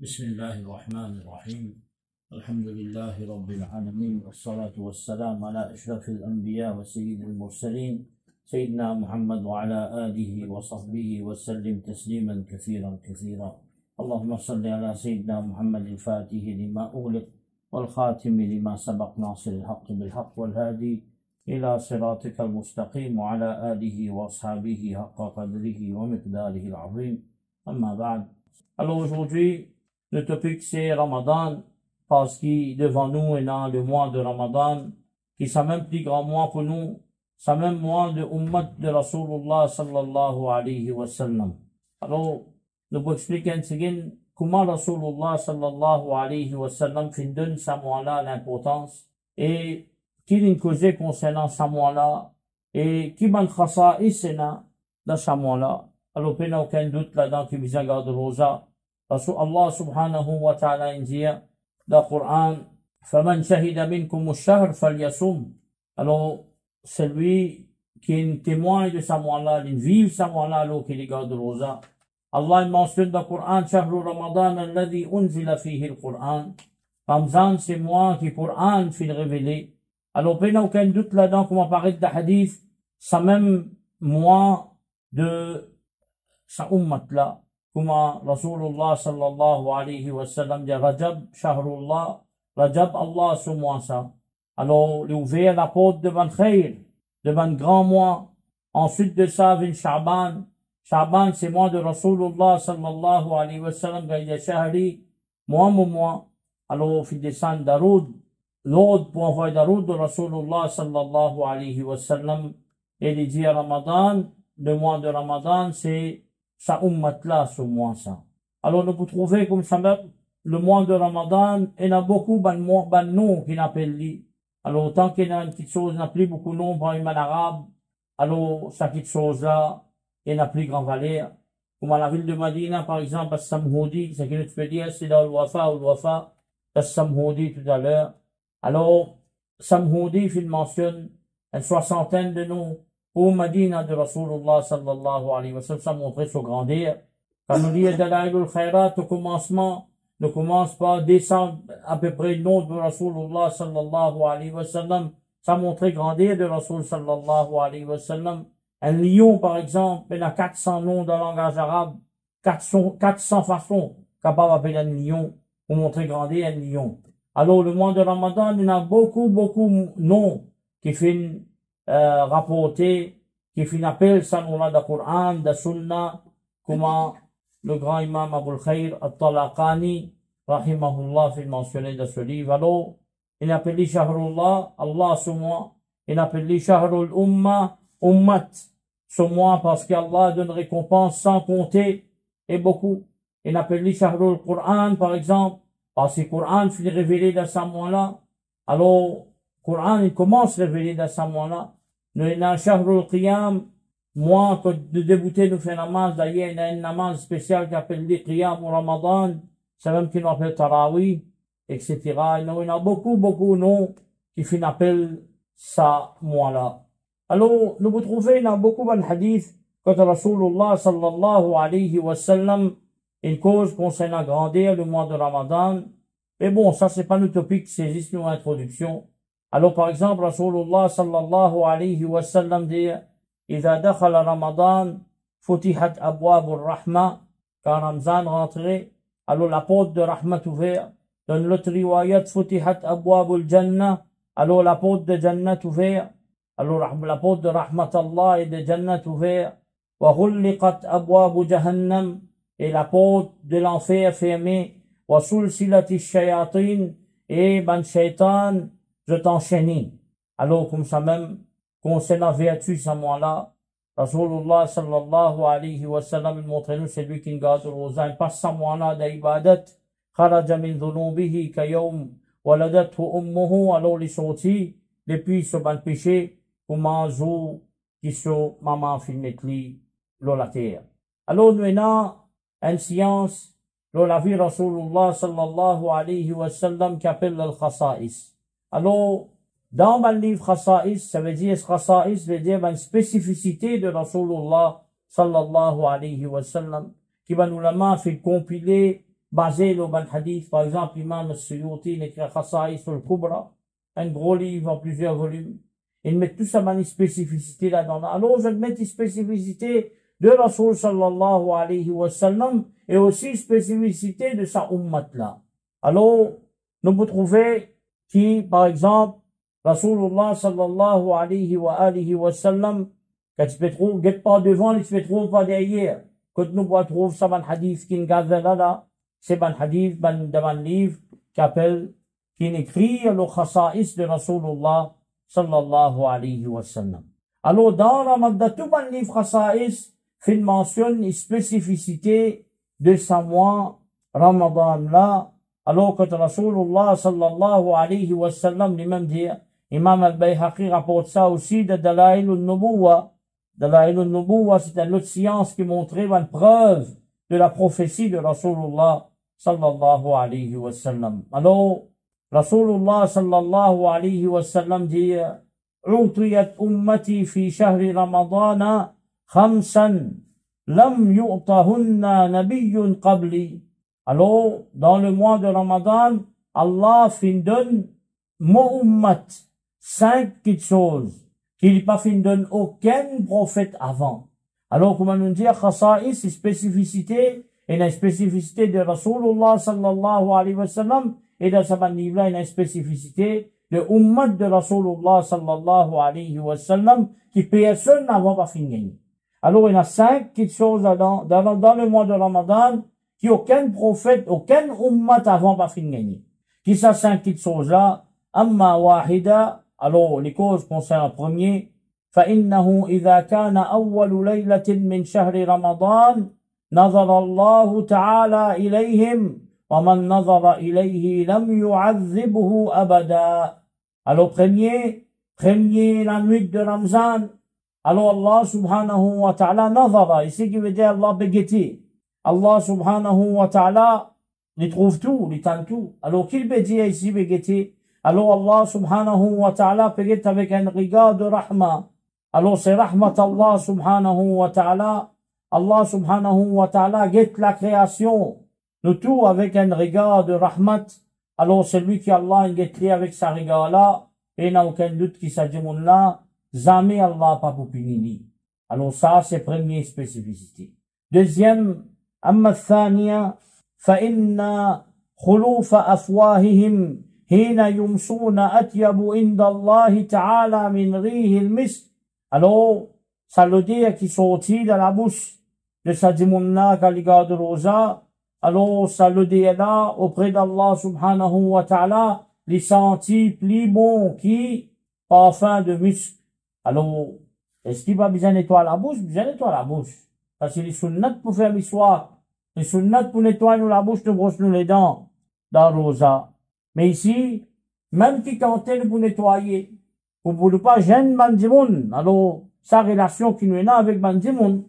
بسم الله الرحمن الرحيم الحمد لله رب العالمين والصلاة والسلام على أشرف الأنبياء وسيد المرسلين سيدنا محمد وعلى آله وصحبه وسلم تسليما كثيرا كثيرا. اللهم صل على سيدنا محمد الفاتح لما أغلق والخاتم لما سبق ناصر الحق بالحق والهادي إلى صراطك المستقيم وعلى آله وأصحابه حق قدره ومقداره العظيم. أما بعد. Alors aujourd'hui, le topic c'est Ramadan, parce que devant nous il y a le mois de Ramadan, qui est même plus grand mois pour nous, c'est même mois de Ummat de Rasulullah sallallahu alayhi wa sallam. Alors, nous pouvons expliquer un second comment Rasulullah sallallahu alayhi wa sallam fait donner ce mois-là l'importance, et qui l'a causé concernant ce mois-là, et qui m'a khasa'is dans ce mois-là. Alors, il n'y a aucun doute là-dedans qui vient garder Rosa. Allah subhanahu wa ta'ala dit dans le Coran, فَمَنْ شَهِدَ مِنْكُمُ الشَّهْرَ فَلْيَصُمْ. Alors, celui qui est un témoin de ce mois-là, il vit ce mois-là, alors qu'il garde le rosa. Allah mentionne dans le Coran, شهر رمضان الذي أنزل فيه القرآن. Ramzan, c'est moi qui Coran fait révéler. Alors, il n'y a aucun doute là-dedans, comme apparaît dans le hadith, c'est même moi de sa ummat-là. Kuma Rasulullah sallallahu alayhi wa sallam dit Rajab, Shahrullah, Rajab Allah ce mois-ça. Alors, il ouvert la porte devant Khair, devant grand mois. Ensuite de ça, vient Sha'ban. Sha'ban, c'est mois de Rasulullah sallallahu alayhi wa sallam, Gaïda Shahri, mois. Alors, il descend Daroud, l'ordre pour envoyer Daroud de Rasulullah sallallahu alayhi wa sallam. Et il dit Ramadan, le mois de Ramadan, c'est sa ummat-là, ce mois-ça. Alors, nous pouvons trouver comme ça même, le mois de Ramadan, il y a beaucoup de noms qui n'appellent lui. Alors, autant qu'il y a une petite chose, il n'y a plus beaucoup de noms, par exemple, en arabe. Alors, cette petite chose-là, il n'a plus grand valeur. Comme à la ville de Madina, par exemple, à Samhoudi, ce que tu peux dire, c'est dans le Wafa, à Samhoudi tout à l'heure. Alors, Samhoudi, il mentionne une soixantaine de noms. Au Madina de Rasulullah sallallahu alayhi wa sallam, ça montrait son grandeur. Quand nous lisons Dalailul Khairat au commencement, ne commence pas descendre à peu près le nom de Rasulullah sallallahu alayhi wa sallam, ça montrait grandeur de Rasul sallallahu alayhi wa sallam. Un lion, par exemple, il a 400 noms dans le langage arabe, 400 façons capables d'appeler un lion, pour montrer grandeur un lion. Alors, le mois de Ramadan, il y a beaucoup de noms qui finissent rapporté, qui fait un appel, ça, nous l'a dans le Coran, dans le Sunna, comment le grand imam Abul Khair At-Talaqani, rahimahullah, fait mentionner dans ce livre. Alors, il appelle Shahrullah, Allah, ce mois. Il appelle Shahrul Umma, Ummat, ce mois, parce qu'Allah donne récompense sans compter, et beaucoup. Il appelle Shahrul Quran, par exemple, parce que le Coran fait révéler dans ce mois-là. Alors, le Coran, il commence à révéler dans ce mois-là. Nous avons Shahrul Qiyam, moi, de débuter, nous faisons namaz. D'ailleurs, il y a une namaz spéciale qui appelle les Qiyam au Ramadan. C'est même qui nous appelle Tarawi, etc. Il y a beaucoup de noms qui font appel ça mois-là. Alors, nous vous trouvez, il y a beaucoup de hadiths quand Rasulullah sallallahu alayhi wa sallam, une cause concernant grandir le mois de Ramadan. Mais bon, ça, c'est pas l'utopique, c'est juste une introduction. Alors, par exemple, Rasulullah sallallahu alayhi wa sallam dit, إذا دخل رمضان فتحت أبواب الرحمة. Quand Ramzan rentrait, alors la porte de Rahmat ouverte. Dans l'autre riwayat, فتحت أبواب الجنة. Alors la porte de Jannat ouverte. Alors la porte de Rahmat Allah et de Jannat ouverte. وغلقت أبواب جهنم. Et la porte de l'enfer fermée. وسلسلة الشياطين. Et ban shaitan, je t'enchaîne. Alors, comme ça même, concernant la vertu, ce mois-là, Rasulullah sallallahu alayhi wa sallam, il montre nous, c'est lui qui garde le rosa, il passe ce mois-là d'ibadat, kharaja min dhunubihi kayawm, waladathu ummuhu, alors les sorties, depuis ce ban péché, comment jour, qui sont maman filmetli, la terre. Alors, nous avons une science, la vie Rasulullah sallallahu alayhi wa sallam, qui appelle le khasa'is. Alors, dans le livre Khasa'is, ça veut dire, Khasa'is veut dire une spécificité de Rasulullah sallallahu alayhi wa sallam, qui va nous la fait compiler basé le ban hadith. Par exemple, l'imam al-Suyuti, il écrit Khasa'is al-Kubra, un gros livre en plusieurs volumes. Ils mettent tout ça dans spécificité là-dedans. Alors, je vais mettre une spécificité de Rasul sallallahu alayhi wa sallam et aussi spécificité de sa ummat là. Alors, nous pouvons trouver qui, par exemple, Rasulullah sallallahu alayhi wa sallam, quand tu peux trouver, guette pas devant, tu peux trouver pas derrière. Quand nous pouvons trouver ça dans hadith qui est là, c'est dans hadith, dans un livre qui appelle, qui écrit le khasa'is de Rasulullah sallallahu alayhi wa sallam. Alors, dans Ramadan, tout le livre khasa'is, il mentionne une spécificité de ce mois Ramadan là. Alors que Rasulullah sallallahu alayhi wa sallam lui-même dit, Imam al-Bayhaqi rapporte ça aussi de Dalail al-Nubuwa. Dalail al-Nubuwa, c'est une autre science qui montrait une preuve de la prophétie de Rasulullah sallallahu alayhi wa sallam. Alors, Rasulullah sallallahu alayhi wa sallam dit, عُطِيَتْ أُمَّتِي فِي شَهْرِ رَمَضَانَ خَمْسًا لَمْ يُؤْتَهُنَّ نَبِيٌّ قَبْلِي. Alors, dans le mois de Ramadan, Allah donne mon ummat 5 petites choses qu'il n'a pas donne aucun prophète avant. Alors, comment nous dire, khasa'is, c'est spécificité, et la spécificité de Rasulullah sallallahu alayhi wa sallam, et dans ce livre-là, il y a une spécificité de ummat de Rasulullah sallallahu alayhi wa sallam, qui personne n'avait pas fini. Alors, il y a 5 petites choses dans le mois de Ramadan, qui aucun prophète, aucun ummat avant pas fini. Qui ça 5 petites choses-là? Amma wahida, alors les causes concernent le premier. فإنه إذا كان أول ليلة من شهر رمضان نظر الله تعالى إليهم ومن نظر إليه لم يعذبه أبدا. Alors premier la nuit de Ramzan. Alors Allah subhanahu wa ta'ala nazara, ici qui veut dire Allah begeti. Allah subhanahu wa ta'ala, il trouve tout, il tente tout. Alors qu'il peut dire ici begeti? Alors Allah subhanahu wa ta'ala peut être avec un regard de rahma. Alors c'est rahmat Allah subhanahu wa ta'ala. Allah subhanahu wa ta'ala guette la création. Nous tout avec un regard de rahmat. Alors c'est lui qui Allah guette avec sa regard là. Et il n'y a aucun doute qui s'agit de là. Jamais Allah pas pour punir. Alors ça c'est première spécificité. Deuxième, أما الثانية فإن خلوف أفواههم حين يمسون أطيب عند الله تعالى من ريح المسك. Alors, ça veut dire qu'ils sont sortis de la bouche de Sadimouna Kaliga de Rosa. Alors, ça veut dire là, auprès d'Allah subhanahu wa ta'ala, les sentis plus bons qui, parfum de musc. Alors, est-ce qu'il va bien nettoyer la bouche? Bien nettoyer la bouche. Parce que les sunnats pour faire l'histoire, les sunnats pour nettoyer nous la bouche, nous brosse nous les dents, dans Rosa. Mais ici, même qui cantait pour nettoyer, pour ne pas gêner Bandimoun, alors, sa relation qui nous est là avec Bandimoun,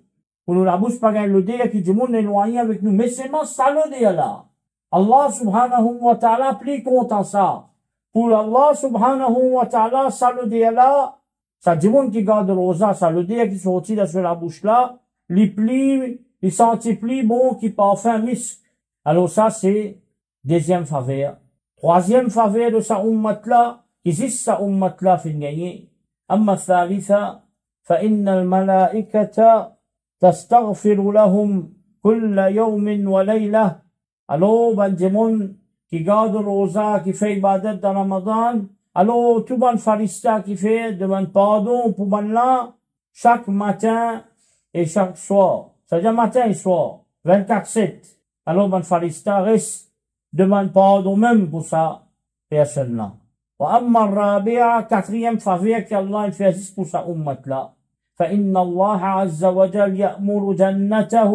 pour nous la bouche pas gagner le dé, qui dit moun est éloigné avec nous. Mais c'est ma salut de là. Allah subhanahu wa ta'ala plie compte en ça. Pour Allah subhanahu wa ta'ala, salut de là, ça dit moun qui garde Rosa, ça le dé qui sortit de sur la bouche là, les plis, les sentis plis bons qui parfum misk. Alors ça, c'est deuxième faveur. Troisième faveur de sa ummat là, qui dit sa ummat là fin gagné. Amma thalitha, fa inna al-malaikata tastaghfiru lahum kulla yawmin wa layla. Alors, ben démon, qui garde rosa, qui fait ibadat dans Ramadan, alors, tout bon farista qui fait demande pardon pour ben là, chaque matin et chaque soir. C'est-à-dire matin et soir. 24/7. Alors, ben farista reste, demande pardon même pour ça, personne-là. Wa amma rabi'a, quatrième faveur qu'Allah fait juste pour sa ummat là. فإن الله عز وجل يأمر جنته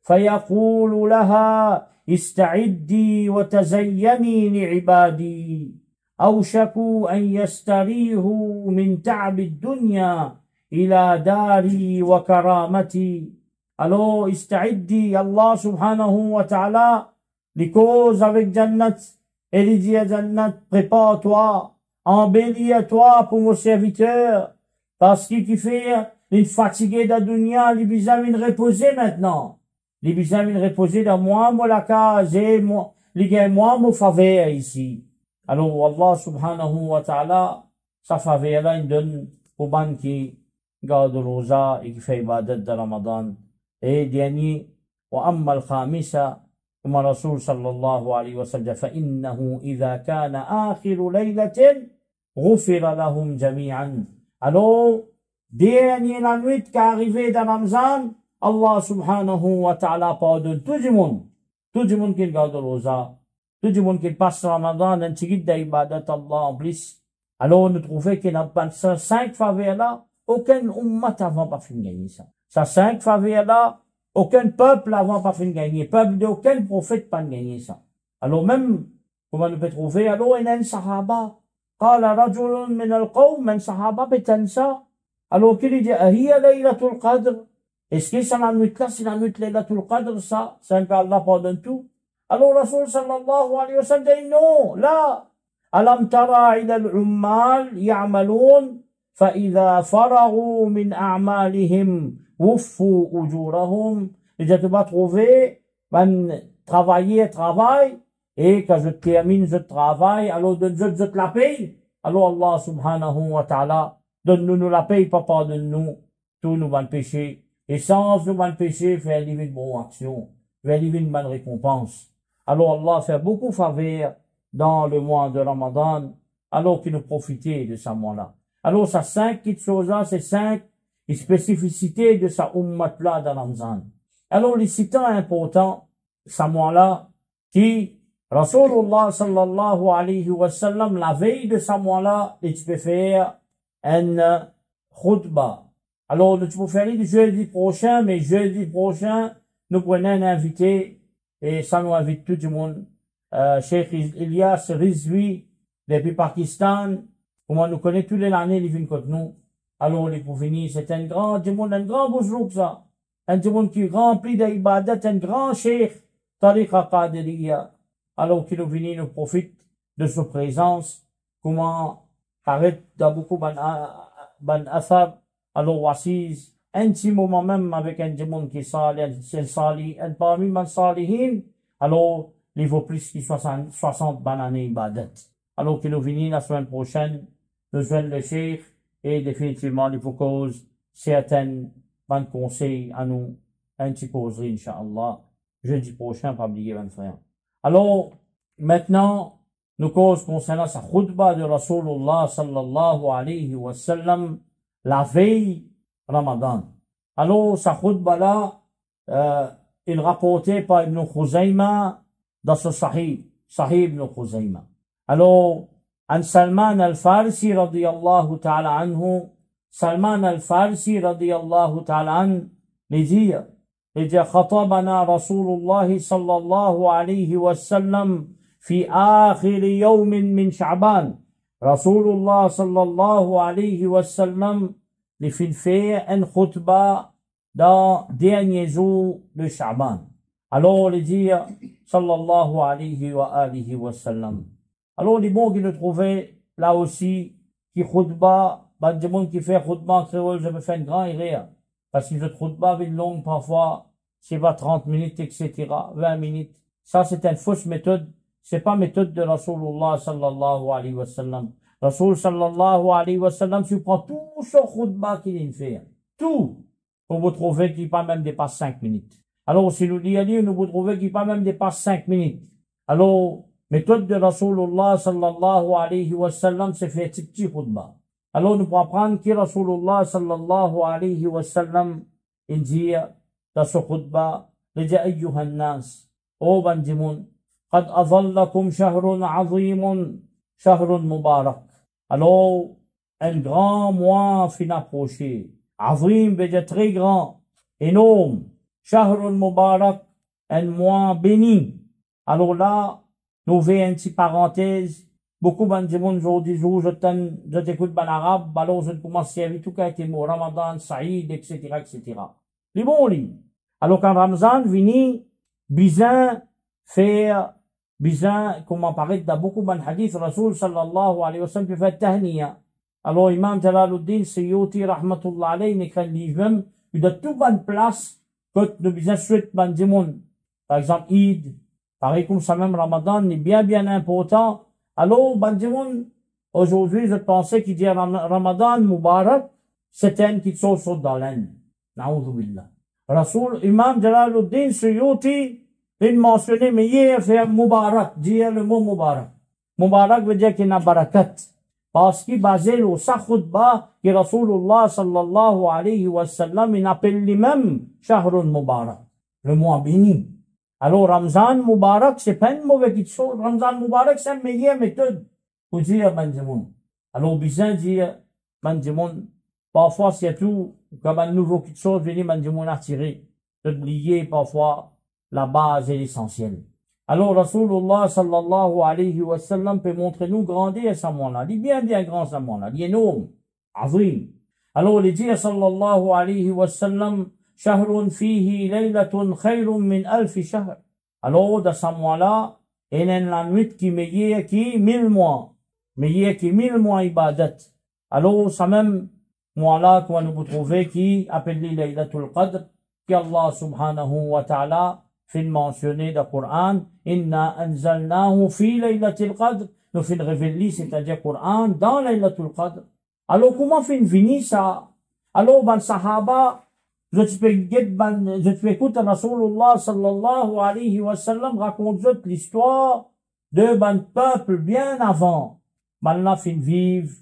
فيقول لها استعدي وتزيني لعبادي أوشكوا أن يستريحوا من تعب الدنيا إلى داري وكرامتي. Alors, استعدي, Allah subhanahu wa ta'ala, les causes avec Jannat, et il dit à Jannat, prépare-toi, embellis-toi pour mon serviteur, parce qu'il fait, il fatigué de la dunya, il a besoin de reposer maintenant. les bisins viennent reposer dans moi, la case, moi, les gars, moi, mon faveur ici. Alors, Allah subhanahu wa ta'ala, sa faveur là, il donne aux gens qui gardent le rosa et qui fait ibadat de Ramadan. Et dernier, وأما الخامسة ثم رسول صلى الله عليه وسلم فإنه إذا كان آخر ليلة غفر لهم جميعا. Alors, dernière la nuit qui est arrivée dans Ramzan, Allah subhanahu wa ta'ala pardonne tout le monde qui garde le rosa, tout le monde qui passe Ramadan, un tigit d'ibadat Allah en plus. Alors, nous trouvons qu'il n'y a pas ça 5 faveurs là, aucun ummat avant pas fini gagner ça. Ça 5 faveurs là, aucun peuple avant pas fini gagner, peuple d'aucun prophète pas gagner ça. Alors même, comment nous peut trouver, alors il y a un sahaba, قال رجل من القوم من صحابة بتنسى. Alors qu'il dit, هي ليلة القدر. Est-ce que c'est la nuit là, c'est la nuit ليلة القدر ça? C'est un peu Allah pardonne tout. Alors Rasul sallallahu alayhi wa sallam dit non, là. ألم ترى إلى العمال يعملون فإذا فرغوا من أعمالهم وفوا أجورهم. Et tu vas trouver, travail, et quand je termine ce travail, alors je te la paye. Alors Allah subhanahu wa ta'ala, donne-nous la paye, papa, donne-nous tous nos bonnes péchés. Et sans nos bonnes péchés, faire livrer une bonne action, faire livrer une bonne récompense. Alors Allah fait beaucoup faveur dans le mois de Ramadan, alors qu'il nous profitait de ce mois-là. Alors, ça 5 petites choses-là, c'est 5 spécificités de sa ummat-là dans Ramadan. Alors, les citants importants, ce mois-là, qui, Rasulullah sallallahu alayhi wa sallam, la veille de ce mois-là, il peut faire un khutbah. Alors, nous pouvons faire le jeudi prochain, mais jeudi prochain, nous prenons un invité, et ça nous invite tout le monde. Cheikh Ilyas Rizvi, depuis Pakistan, comment nous connaît tous les années, il vient contre nous. Alors, il est pour venir, c'est un grand bouzrouk, ça. Un monde qui est rempli d'ibadat, un grand cheikh, Tariqa Qadiriya. Alors, qu'il nous vient, nous profite de sa présence. Comment, arrête de beaucoup ban athar. Alors, wassiz, un petit moment même avec un monde qui est sali, un parmi man salihin. Alors, il vaut plus que 60 années ibadat. Alors qu'il nous finit la semaine prochaine, nous joignons le cheikh, et définitivement, il faut cause certains bons conseils à nous, un petit causerie, Inch'Allah, jeudi prochain, pas oublier, mes frères. Alors, maintenant, nous cause concernant sa khutbah de Rasulullah sallallahu alayhi wa sallam, la veille Ramadan. Alors, sa khutbah là, il rapportait par Ibn Khuzayma, dans ce Sahih Ibn Khuzayma. Alors, عن سلمان الفارسي رضي الله تعالى عنه سلمان الفارسي رضي الله تعالى عنه لذي خطبنا رسول الله صلى الله عليه وسلم في آخر يوم من شعبان. رسول الله صلى الله عليه وسلم لفنفير ان خطبة dans dernier jour de Sha'ban. Alors, il dit, sallallahu alayhi wa alihi wa sallam. Alors, les bons qui le trouvaient, là aussi, qui khutba, bah, des gens qui fait khutba en créole, je me fais un grand rire. Parce que je khutba avec une longue, parfois, c'est pas 30 minutes, etc., 20 minutes. Ça, c'est une fausse méthode. C'est pas méthode de Rasulullah sallallahu alayhi wa sallam. Rasul sallallahu alayhi wa sallam, tu prends tout ce khutba qu'il fait. Tout. Pour vous trouver qui pas même dépasse 5 minutes. Alors, si nous disons, nous vous trouvez qui pas même dépasse 5 minutes. Alors, méthode de Rasulullah sallallahu alayhi wa sallam, c'est fait petit khutbah. Alors, nous pouvons apprendre que Rasulullah sallallahu alayhi wa sallam, il dit, dans ce khutbah, il dit, ayyuhan nas, ô bandimoun, qad adhallakum shahrun azimun, shahrun mubarak. Alors, un grand mois fin approché. Azim veut dire très grand, énorme. Shahrun mubarak, un mois béni. Alors là, nous faisons une petite parenthèse. Beaucoup de gens aujourd'hui, je t'écoute en arabe, alors je commence à servir tout cas tes mots, Ramadan, Saïd, etc., etc. Les bons livres. Alors quand Ramzan vient, bizarre, faire, bizarre, comment paraît dans beaucoup de hadiths, Rasul sallallahu alayhi wa sallam, qui fait tahniya. Alors Imam Jalaluddin Suyuti, rahmatullah alayhi, il écrit un livre même, il a tout bonne place que nous bien suite bandimoun. Par exemple, Eid, pareil comme ça même Ramadan, est bien important. Alors, bandimoun, aujourd'hui, je pensais qu'il dit Ramadan, Mubarak, c'est un qui saute dans l'âne. Na'oudhu billah. Rasoul, Imam Jalaluddin Suyuti, il mentionnait, mais hier, fait Mubarak, dit le mot Mubarak. Mubarak veut dire qu'il y a barakat. Parce qu'il basé au sa khutbah, que Rasulullah sallallahu alayhi wa sallam, il appelle lui-même Shahrun Mubarak, le mois béni. Alors, Ramzan Mubarak, c'est pas une mauvaise chose. Ramzan Mubarak, c'est une meilleure méthode pour dire Bandimoun. Alors, bizarre dire Bandimoun, parfois, c'est tout, comme un nouveau quelque chose, venir Bandimoun attirer, d'oublier parfois la base et l'essentiel. Alors, Rasulullah sallallahu alayhi wa sallam peut montrer nous grandir à ce moment-là. Il est bien grand ce moment-là. Il est énorme. Azim. Alors, il dit sallallahu alayhi wa sallam, shahrun fihi laylatun khayrun min alfi shahr. Alors, dans ce moment-là, il y a la nuit qui meilleure qui 1000 mois. Meilleure qui 1000 mois ibadat. Alors, ça même mois-là qu'on nous trouver qui appelle laylatul qadr, qui Allah subhanahu wa ta'ala fait mentionner dans le Coran, inna anzalnahu fi laylatil qadr, nous fait révéler, c'est-à-dire le Coran, dans laylatul qadr. Alors, comment fait venir ça? Alors, ben, sahaba, je te écouter Rasulullah sallallahu alayhi wa sallam raconte l'histoire de ben peuple bien avant. Ben, là, fait vivre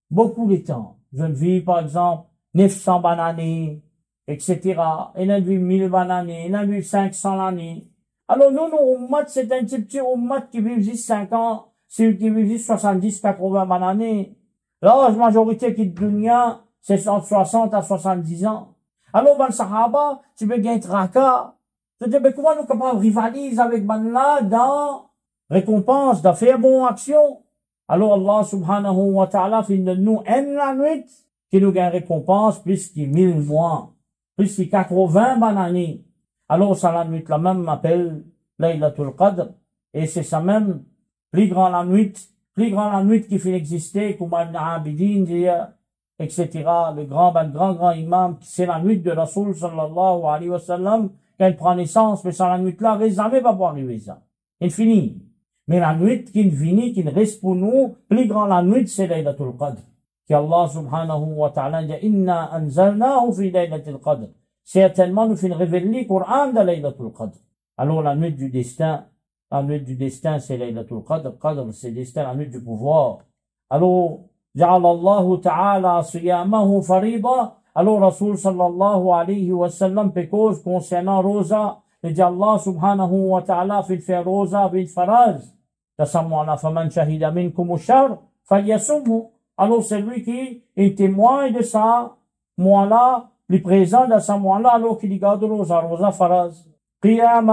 beaucoup de temps. Je vis, par exemple, 900 années, etc. Il a vu 1000 années, il a vu 500 années. Alors, nous, ummat, c'est un petit ummat qui vit juste 5 ans, c'est qui vit juste 70, 80 années. La majorité qui est dunya, c'est entre 60 à 70 ans. Alors, ben, sahaba, tu veux gagner traka. Tu dis, mais comment nous capables rivaliser avec ben là dans récompense, de faire bonne action? Alors, Allah subhanahu wa ta'ala fait de nous la nuit, qui nous gagne récompense plus que 1000 mois. Plus que 80 années. Alors, ça la nuit la même m'appelle Laylatul Qadr. Et c'est ça même, plus grand la nuit qui fait exister, comme Ibn Abidin dit, etc. Le grand imam, c'est la nuit de Rasul sallallahu alayhi wa sallam, qu'elle prend naissance, mais ça la nuit là, jamais va pouvoir arriver ça. Il finit. Mais la nuit qui finit, qui reste pour nous, plus grand la nuit, c'est Laylatul Qadr. Que Allah subhanahu wa ta'ala dit, inna anzalnahu fi laylatil qadr. Certainement, nous fait révéler le Coran de laylatul qadr. Alors, la nuit du destin, c'est laylatul qadr. Qadr, c'est destin, la nuit du pouvoir. Alors, ja'al Allah ta'ala siyamahu farida. Alors, Rasul sallallahu alayhi wa sallam, pécose concernant Rosa, il dit Allah subhanahu wa ta'ala fait faire Rosa, fait faraz. De ce moment-là, faman shahida minkum ash-shahr, falyasumhu. Alors, c'est lui qui est témoin de ça, moi-là, le présent de ce mois-là, alors qu'il garde Rosa faraz. Qiyam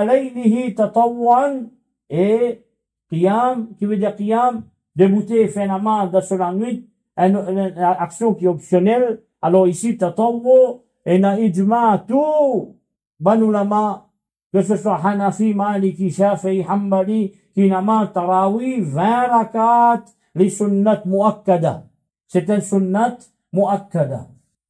laylihi tatawwan, et qiyam, qui veut dire qiyam, débouter finalement de cela nuit, une action qui est optionnelle. Alors ici, tatawwa, et na ijma tout, banulama, que ce soit Hanafi, Maliki, Shafi'i, Hanbali, qui namaz tarawih 20 rakat, les sunnat muakkada. C'est un sunnat muakkada.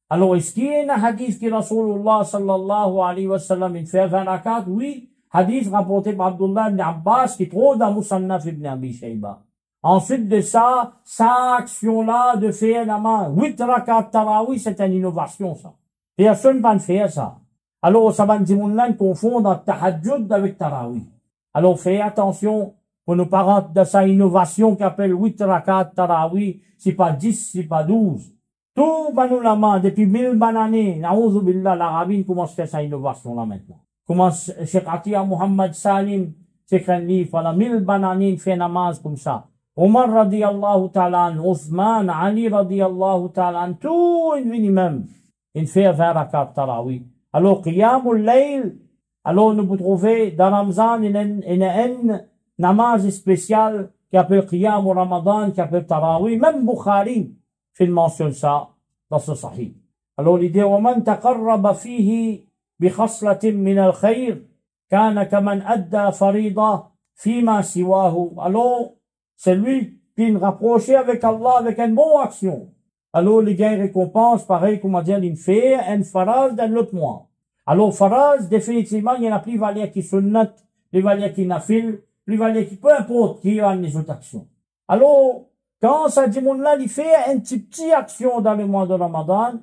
Alors, est-ce qu'il y a un hadith qui Rasulullah sallallahu alayhi wa sallam il fait 20 rakat? Oui. Hadith rapporté par Abdullah ibn Abbas qui trouve dans Musannaf ibn Abi Shayba. Ensuite de ça, sa action-là de faire namaz 8 rakat tarawih, c'est une innovation, ça. Personne ne peut faire ça. Alors, ça va nous confondre tahajjud avec tarawih. Alors, fais attention pour ne pas rentrer dans sa innovation qu'appelle 8 rakat tarawih, c'est pas 10, c'est pas 12. Tout, banoulamment, depuis 1000 années, na'oudhu billah, l'Arabie commence à faire sa innovation là maintenant. Commence, Cheikh Atiya Muhammad Salim, c'est un livre, voilà, 1000 années, il fait namaz comme ça. Omar radiyallahu ta'ala, Othman, Ali radiyallahu ta'ala, tout, il vient même. Il fait 20 rakat tarawih. Alors, Qiyamul Layl, alors nous pouvons trouver dans Ramzan, il y a un namaz spécial qui appelle Qiyam au Ramadan, qui appelle Tarawih, même Bukhari fait mention ça dans ce sahih. Alors l'idée, وَمَنْ تَقَرَّبَ فِيهِ بِخَصْلَةٍ مِنَ الْخَيْرِ كَانَ كَمَنْ أَدَّى فَرِيضَةً فِيمَا سِوَاهُ. Alors, c'est lui qui nous rapprochait avec Allah avec une bonne action. alors les gains récompenses, pareil, comment dire, il fait un faraz dans l'autre mois. Alors, faraz, définitivement, il y en a plus valeur qui sunnat, plus valeur qui nafil, plus valeur qui, peu importe, qui a les autres actions. Alors, quand ça dit, là, il fait une petite action dans le mois de Ramadan,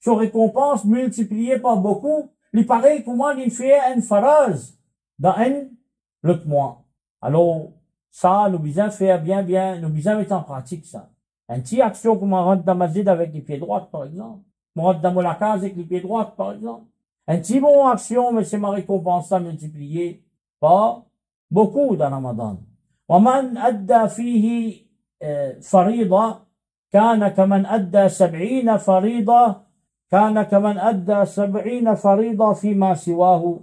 son récompense multipliée par beaucoup, il paraît comment il fait un faraz dans l'autre mois. Alors, ça, nous besoin faire bien, nous besoin mettre en pratique ça. Un petit action comme on rentre dans la masjid avec les pieds droits, par exemple. On rentre dans la case avec les pieds droits, par exemple. Un petit bon action, mais c'est ma récompense à multiplier par beaucoup dans Ramadan. ومن أدى فيه فريضة كان كمن أدى 70 فريضة كان كمن أدى 70 فريضة فيما سواه.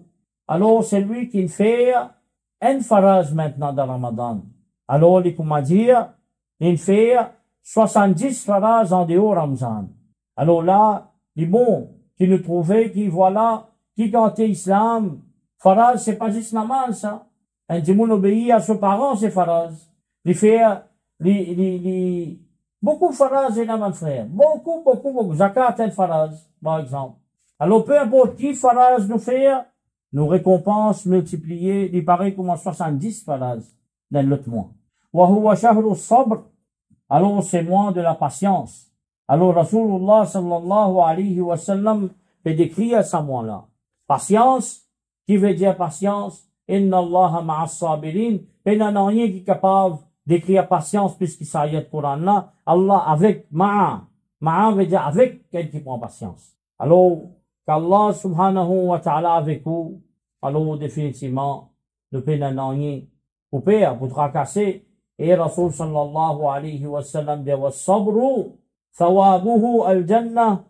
Alors, c'est lui qui fait un faraz maintenant dans Ramadan. Alors, il peut dire, il fait 70 faraz en dehors Ramzan. Alors là, il est bon, qui nous trouvait, qui voilà, qui quand islam, faraz, c'est pas juste normal, ça. Un djimoun obéit à ses parents, c'est faraz. Il fait, beaucoup faraz et mon frère. Beaucoup. Zakat et faraz, par exemple. Alors, peu importe qui faraz nous fait, nos récompenses multipliées, il paraît comme 70 faraz dans l'autre mois. Wa huwa shahru sabr. Alors, c'est mois de la patience. Alors, Rasulullah sallallahu alayhi wa sallam fait décrire ce mois-là. Patience, qui veut dire patience? Inna Allah ma'as sabirin. Il n'y a rien qui est capable d'écrire patience puisqu'il s'agit de Coran-là. Allah avec ma'a. Ma'a veut dire avec quelqu'un qui prend patience. Alors, qu'Allah subhanahu wa ta'ala avec vous, alors définitivement, ne peut rien pour perdre, pour tracasser. Et Rasul sallallahu alayhi wa sallam dit wa sabru thawabuhu al-jannah.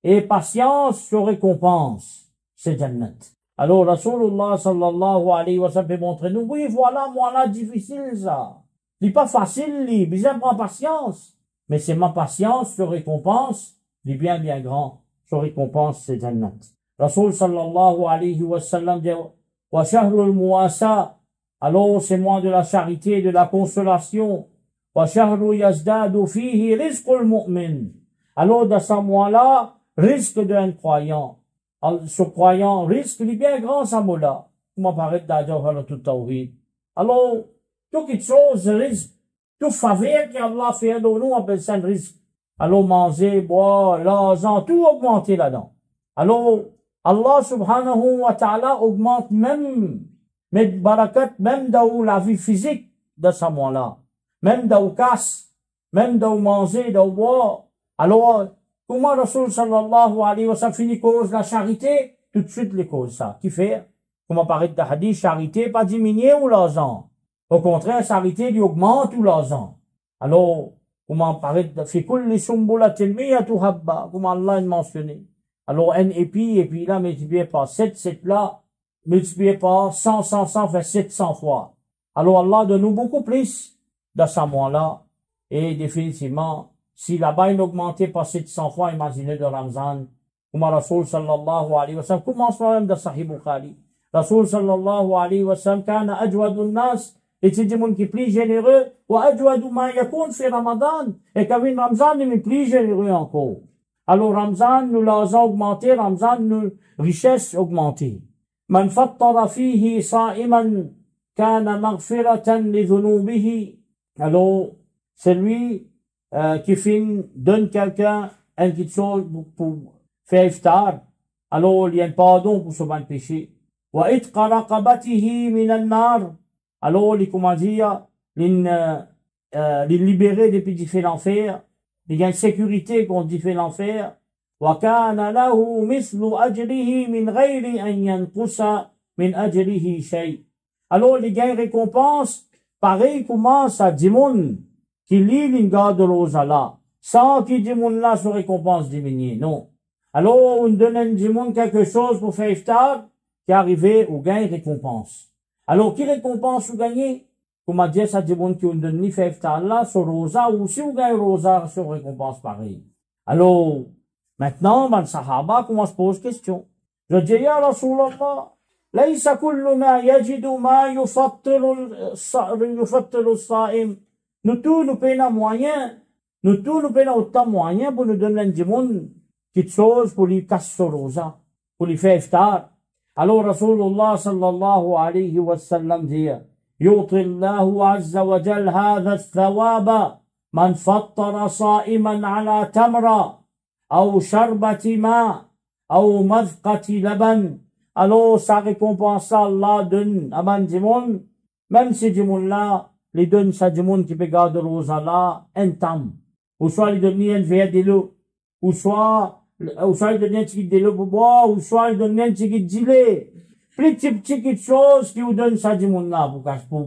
Et patience se récompense, c'est Jannat. Alors Rasulullah sallallahu alayhi wa sallam peut montrer nous, oui voilà, moi là difficile ça. Il n'est pas facile, il bien prend patience. Mais c'est ma patience se récompense, il est bien grand. Se récompense, c'est Jannat. Rasul sallallahu alayhi wa sallam dit wa shahrul muwasa. Alors, c'est mois de la charité, de la consolation. Wa shahru yazdadu fihi rizqul mu'min. Alors, dans ce mois-là, risque d'un croyant. Ce croyant, risque, il est bien grand, ce mot-là. Comment paraît d'ailleurs tout tawhid. Alors, toute chose, risque. Tout faveur qu'Allah fait à nous, on appelle ça un risque. Alors, manger, boire, l'argent, tout augmenter là-dedans. Alors, Allah subhanahu wa ta'ala augmente même mais barakat, même dans la vie physique de ce mois-là, même dans casse, même dans manger, dans boire. Alors, comment Rasul sallallahu alayhi wa sallam finit cause la charité? Tout de suite les causes ça. Qui fait? Comment paraît de hadith, charité pas diminuer ou l'argent. Au contraire, charité lui augmente ou l'argent. Alors, comment paraît de fi kulli sumbulatin miyatu habba, comme Allah a mentionné. Alors, un épi là, multiplié par 7 là, multiplié par 100 fait 700 fois. Alors Allah donne-nous beaucoup plus dans ce mois-là. Et définitivement, si là-bas il augmentait par 700 fois, imaginez de Ramzan, comme Rasul sallallahu alayhi wa sallam, commence même de Sahih Bukhari. Rasul sallallahu alayhi wa sallam, kana ajwadun nas, était des gens qui est plus généreux, wa ajwadu ma yakun fi Ramadan, et qu'avec Ramzan, il est plus généreux encore. Alors Ramzan, nous l'avons augmenté, Ramzan, nous, richesse augmentée. من فطر فيه صائما كان مغفرة لذنوبه. Alors, c'est lui qui donne quelqu'un un quelque chose pour faire iftar. Alors, il y a un pardon pour ce bon péché. وإتق رقبته من النار. Alors, il comment dire, il libérer depuis différents l'enfer. Il y a une sécurité contre différents l'enfer. وكان له مثل أجره من غير أن ينقص من أجره شيء. Alors, les gains récompenses, pareil commence à Dimoun, qui lit l'ingard de Rosala, sans qu'il Dimoun là se récompense diminuer, non. Alors, on donne à Dimoun quelque chose pour faire iftar, qui arrivait au gain récompense. Alors, qui récompense ou gagner? Comme a dit ça Dimoun qui on donne ni faire iftar là, sur Rosa, ou si on gagne Rosa, sur récompense pareil. Alors, maintenant, ben, Sahaba, comment se pose question? Je dis, ya Rasulallah, ليس كل ما يجد ما يفطر الصائم. Nous tous, nous payons moyen, nous tous nous prenons autant de moyens pour nous donner du monde, quelque chose pour lui casser le rosa, pour lui faire iftar. Alors Rasulullah sallallahu alayhi wa sallam dit, يعطي الله عز وجل هذا الثواب من فطر صائما على تمرة أو شربة ماء أو مذقة لبن. Alors sa récompense Allah donne à man du monde, même si du monde là, les donne ça du monde qui peut garder le rosa là, un temps. Ou soit il donne un verre de l'eau, ou soit il donne un petit de l'eau pour boire, ou soit il donne un petit de gilet. Petite chose qui vous donne ça du monde là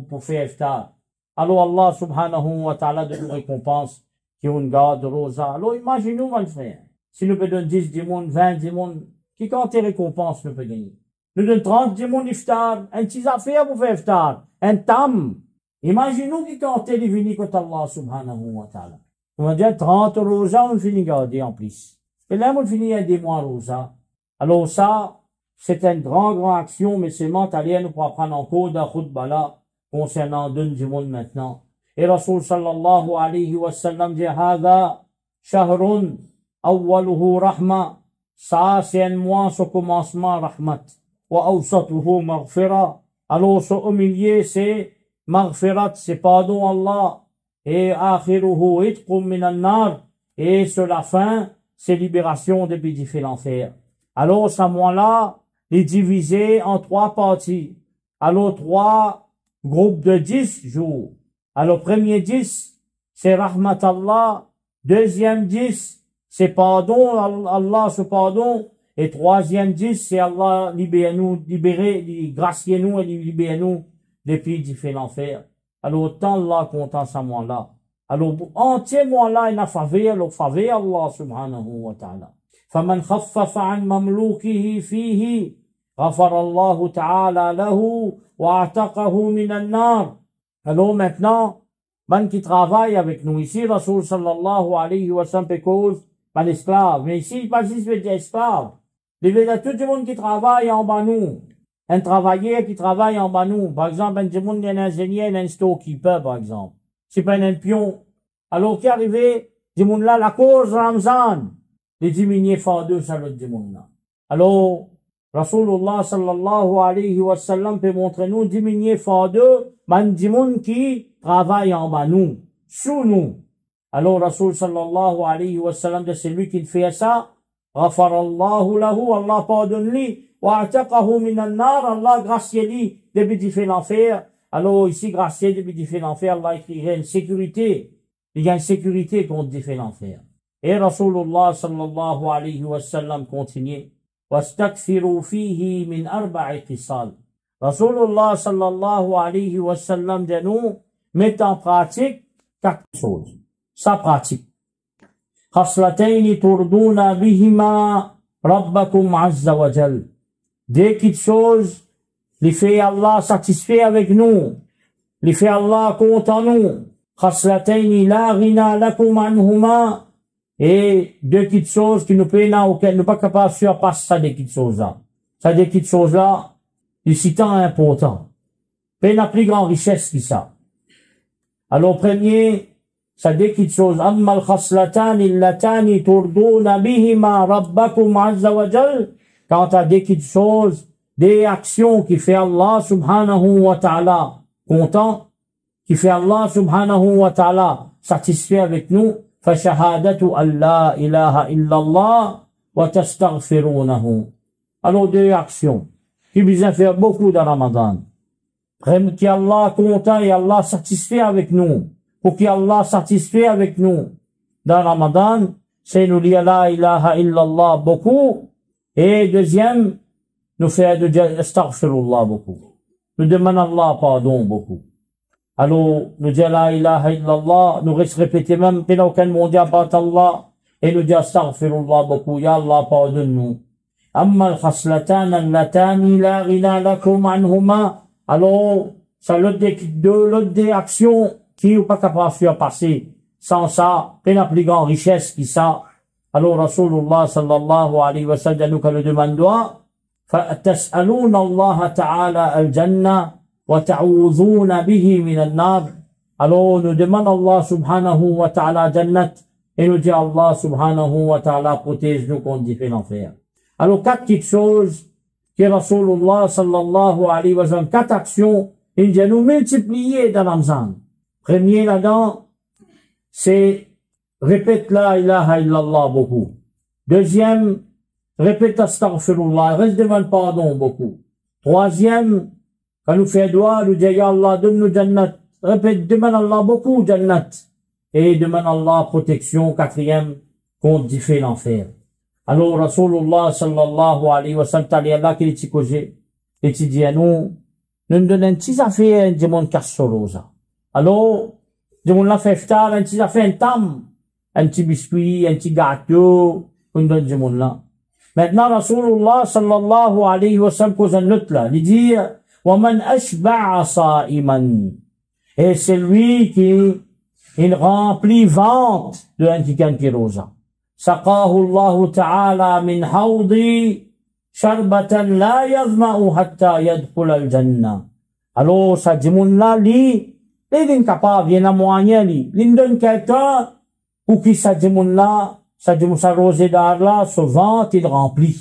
pour faire iftar. Alors Allah subhanahu wa ta'ala donne une récompense qui on garde rosa. Alors imaginez-nous, mon frère, si nous peut donner 10 du monde, 20 du monde, qui compte récompense nous peut gagner. Nous donne 30 du monde iftar, un petit affaire pour faire iftar, un tam. Imaginez-nous qui compte les venir contre Allah subhanahu wa ta'ala. On va dire 30 rosa, on finit garder en plus. Et là, on finit à des mois rosa. Alors ça, c'est une grande action, mais c'est mental, nous pour apprendre encore d'un khutbah là, concernant deux du monde maintenant. Et Rasul sallallahu alayhi wa sallam dit, Hada shahrun awwaluhu rahma. Ça, c'est un mois, ce commencement, rahmat. Wa awsatuhu maghfira. Alors, ce au milieu, c'est maghfirat, c'est pardon Allah. Et akhiruhu itqum minan nar. Et sur la fin, c'est libération depuis différents l'enfer. Alors, ce mois-là, est divisé en 3 parties. Alors, 3 groupes de 10 jours. Alors, premier 10, c'est rahmat Allah. Deuxième 10, c'est pardon, Allah se pardon. Et troisième 10, c'est Allah libérer, gracier nous et libérer nous depuis différents l'enfer. Alors, autant Allah content ce mois-là. Alors, entier mois-là, il a faveur Allah subhanahu wa ta'ala. فَمَنْ خَفَّفَ عَنْ مَمْلُوكِهِ فِيهِ غَفَرَ اللَّهُ تَعَالَى لَهُ وَأَعْتَقَهُ مِنَ النَّارِ. Alors maintenant, man qui travaille avec nous ici, Rasul sallallahu alayhi wa sallam cause, pas l'esclave. Mais ici, pas si c'est esclave. Il y a tout le monde qui travaille en bas nous. Un travailleur qui travaille en bas nous. Par exemple, un ingénieur, un storekeeper, par exemple. C'est pas un pion. Alors, qui est arrivé, du monde là, la cause Ramzan. Les diminuer fois 2, ça l'autre du monde là. Alors, Rasulullah sallallahu alayhi wa sallam peut montrer nous diminuer fois 2, man du monde qui travaille en bas nous, sous nous. Alors, Rasul sallallahu alayhi wa sallam, de celui qui fait ça, Ghafarallahu lahu, Allah pardonne lui, wa ataqahu minan nar, Allah gracier lui, depuis qu'il fait l'enfer. Alors, ici, gracier depuis qu'il fait l'enfer, Allah écrirait une sécurité. Il y a une sécurité contre qu'il fait l'enfer. Et Rasulullah sallallahu alayhi wa sallam continue. واستكثروا فيه من 4 خصال. Rasulullah sallallahu alayhi wa sallam de nous met en pratique 4 choses. Ça pratique. خصلتين ترضون بهما ربكم عز وجل. Des petites choses, les fait Allah satisfait avec nous. Les fait Allah content nous. خصلتين لا غنى لكم عنهما. Et 2 petites choses qui nous peinent auxquelles nous ne sommes pas capables de surpasser ça des petites choses-là. Ça des petites choses-là, ils sont tant importants. Peine la plus grande richesse que ça. Alors, premier, ça des petites choses. Amma al-khaslatani allatani turduna bihima rabbakum azza wa jal. Quant à des petites choses, des actions qui fait Allah subhanahu wa ta'ala content, qui fait Allah subhanahu wa ta'ala satisfait avec nous, فشهادة أن لا إله إلا الله وتستغفرونه. Alors 2 actions qui besoin faire beaucoup dans Ramadan. Pour qu'Allah content et Allah satisfait avec nous. Pour qu'Allah satisfait avec nous. Dans Ramadan, c'est nous dire la ilaha illallah beaucoup. Et deuxième, nous faire de astaghfirullah beaucoup. Nous demandons Allah pardon beaucoup. Alors, nous disons la ilaha illallah, nous répétons même, mais aucun monde à part Allah, et nous disons astaghfirullah beaucoup, ya Allah pardonne-nous. Amma al-khaslatan allatani la ghina lakum anhuma. Alors, ça l'autre des actions qui ou pas capable de faire passer. Sans ça, c'est la plus grande richesse qui ça. Alors, Rasulullah sallallahu alayhi wa sallam, nous que le demande, فَتَسْأَلُونَ اللَّهَ تَعَالَى الْجَنَّةِ وَتَعُوذُونَ بِهِ مِنَ النَّارِ. Alors, nous demandons Allah subhanahu wa ta'ala jannat et nous dit Allah subhanahu wa ta'ala protège nous contre différents fers. Alors, 4 petites choses que Rasulullah sallallahu alayhi wa sallam, 4 actions, il dit à nous multiplier dans Ramzan. Premier là-dedans, c'est répète la ilaha illallah beaucoup. Deuxième, répète astaghfirullah, reste devant le pardon beaucoup. Troisième, quand nous fait doigt, nous dit ya Allah, donne-nous jannat. Répète, demande Allah beaucoup jannat. Et demande Allah protection. Quatrième, contre différents l'enfer. Alors, Rasulullah sallallahu alayhi wa sallam, t'as là qu'il est causé. Et tu dis à nous donnons une petite affaire, de mon cassolosa. Alors, de mon la fait iftar, un petit affaire, un tam, un petit biscuit, un petit gâteau, on donne de mon là. Maintenant, Rasulullah sallallahu alayhi wa sallam cause un autre là. Il dit, وَمَنْ أَشْبَعَ صَائِمًا. Et c'est lui qui, il remplit vente de un qui rosa. سَقَاهُ اللَّهُ تَعَالَى مِنْ حَوْضِ شَرْبَةً لَا يَظْمَأُ حَتَّى يَدْخُلَ الْجَنَّةِ. Alors, ça dit mon là, il est incapable, il y a moyen, il donne quelqu'un, pour qui ça dit mon là, ça dit mon sa rosée d'art là, se vente, il remplit.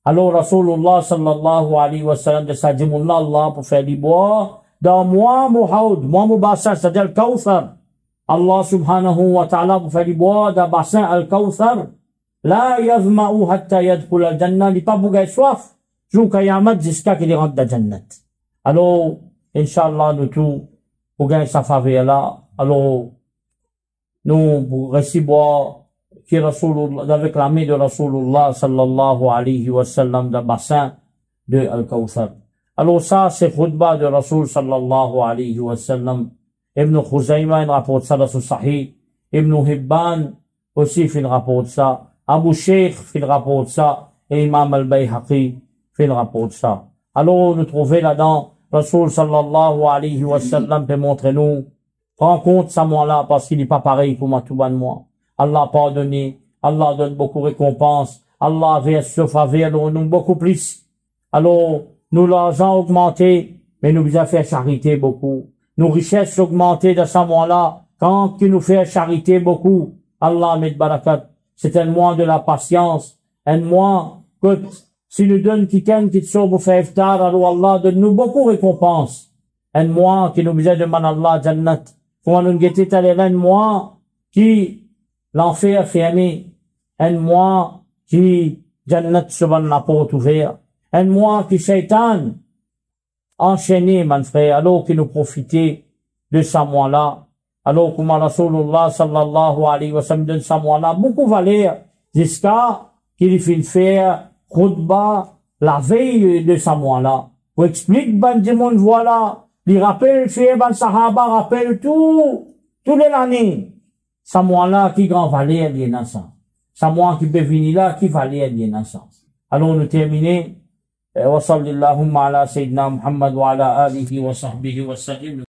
Alors, Rasulullah sallallahu alayhi wa sallam, de ça dit mon là, Allah, pour faire du bois, dans moi, mon bassin, c'est-à-dire le Kawthar. Allah subhanahu wa ta'ala, pour faire du bois, dans le bassin, al-Kawthar. La yazma'u hatta yadkhul al-jannah, il n'est pas bougaille soif, jusqu'à Yamat, jusqu'à qu'il rentre dans la Jannat. Alors, Inch'Allah, nous tous, pour gagner sa faveur là, alors, nous, pour recevoir, qui Rasulullah, avec la main de Rasulullah sallallahu alayhi wa sallam, dans le bassin de Al-Kawthar. Alors ça, c'est khutbah de Rasul sallallahu alayhi wa sallam. Ibn Khuzayma, il rapporte ça dans son Sahih. Ibn Hibban, aussi, il rapporte ça. Abu Sheikh, il rapporte ça. Et Imam al-Bayhaqi, il rapporte ça. Alors, nous trouvons là-dedans, Rasul sallallahu alayhi wa sallam peut montrer nous, prends compte ça moi-là, parce qu'il n'est pas pareil pour moi, tout bas de moi. Allah pardonné, Allah donne beaucoup de récompenses, Allah verse ce faveur, nous beaucoup plus. Alors, nous l'argent augmenté, mais nous devons faire charité beaucoup. Nos richesses augmentées de ce mois-là, quand il nous fait charité beaucoup, Allah met barakat. C'est un mois de la patience, un mois que si nous donne quelqu'un qui te sauve pour faire iftar, alors Allah donne-nous beaucoup de récompenses. Un mois qui nous disait de man Allah jannat. Comment nous guetter un mois qui l'enfer fermé. Un mois qui jannat subhan la porte ouverte. Un mois qui shaitan enchaîné, mon frère, alors qu'il nous profitait de ce mois-là. Alors, comme Rasulullah sallallahu alayhi wa sallam donne ce mois-là, beaucoup valeur, jusqu'à qu'il finisse faire khutbah la veille de ce mois-là. Pour expliquer, ben, du monde, voilà, il rappelle, fait, ben, sahaba, rappelle toute l'année. Ce mois-là, qui grand valeur, il y a ça. Ce mois qui peut venir là, qui valeur, il y a ça. Alors, nous terminons. وصلى اللهم على سيدنا محمد وعلى آله وصحبه وسلم.